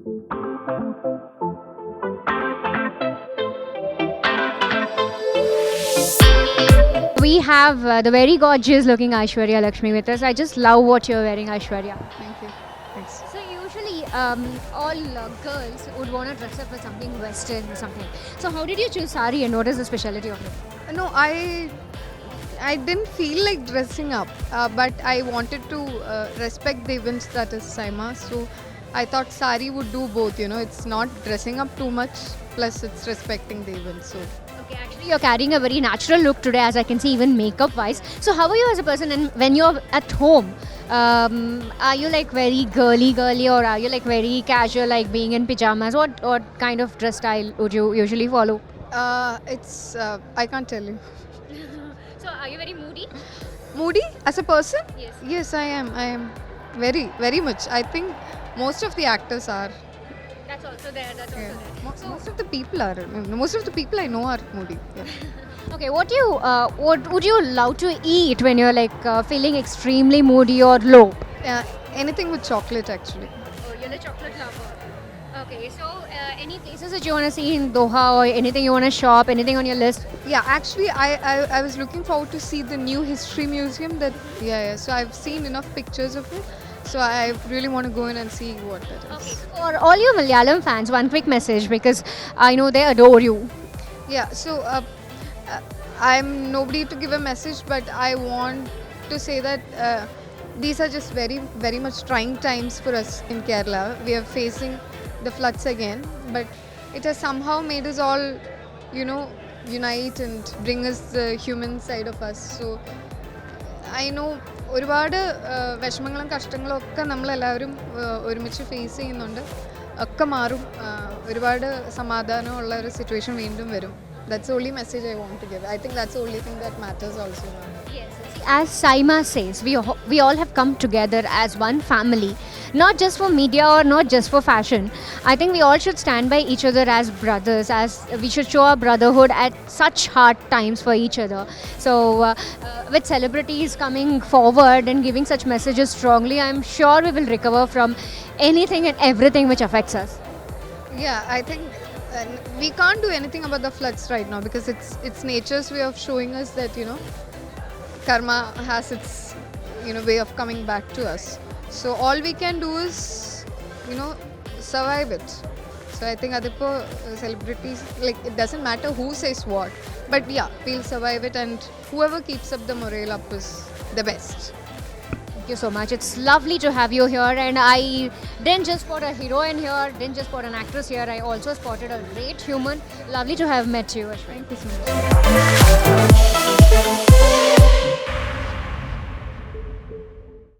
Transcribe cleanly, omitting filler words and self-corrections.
We have the very gorgeous looking Aishwarya Lakshmi with us. I just love what you're wearing, Aishwarya. Thank you. Thanks. So usually, all girls would want to dress up with something Western or something. So how did you choose sari, and what is the specialty of it? No, I didn't feel like dressing up, but I wanted to respect the events that is Saima. So I thought sari would do both. You know, it's not dressing up too much, plus it's respecting the event. So Okay, actually, you're carrying a very natural look today, as I can see, even makeup wise. So, how are you as a person? And when you're at home, are you like very girly, or are you like very casual, like being in pajamas? What kind of dress style would you usually follow? it's I can't tell you. So, are you very moody? Moody as a person? Yes. Yes, I am. I am very much. I think most of the actors are. That's also there. That's also Yeah. there. Most of the people are. Most of the people I know are moody. Yeah. Okay, what would you love to eat when you're like feeling extremely moody or low? Anything with chocolate actually. Oh, you're the chocolate lover. Okay, so any places that you want to see in Doha, or anything you want to shop, anything on your list? Yeah, actually, I was looking forward to see the new history museum. So I've seen enough pictures of it. So I really want to go in and see what that is. Okay, for all you Malayalam fans, one quick message, because I know they adore you. Yeah, so I'm nobody to give a message, but I want to say that these are just very much trying times for us in Kerala. We are facing the floods again, but it has somehow made us all, unite and bring us the human side of us. So I know ഒരുപാട് വിഷമങ്ങളും കഷ്ടങ്ങളും ഒക്കെ നമ്മളെല്ലാവരും ഒരുമിച്ച് face ചെയ്യുന്നുണ്ട് ഒക്കെ മാറും ഒരുപാട് സമാധാനമുള്ള ഒരു സിറ്റുവേഷൻ വീണ്ടും വരും. That's the only message I want to give. I think that's the only thing that matters also now. Yes. As Saima says, we all have come together as one family, not just for media or not just for fashion. I think we all should stand by each other as brothers, as we should show our brotherhood at such hard times for each other. So, with celebrities coming forward and giving such messages strongly, I'm sure we will recover from anything and everything which affects us. Yeah, I think we can't do anything about the floods right now because it's nature's way of showing us that karma has its way of coming back to us. So all we can do is survive it. So I think adipo celebrities, like, it doesn't matter who says what, but yeah, we'll survive it, and whoever keeps up the morale up is the best. Thank you so much. It's lovely to have you here, and I didn't just spot a heroine here, didn't just spot an actress here, I also spotted a great human. Lovely to have met you, Ashwin. Thank you so much.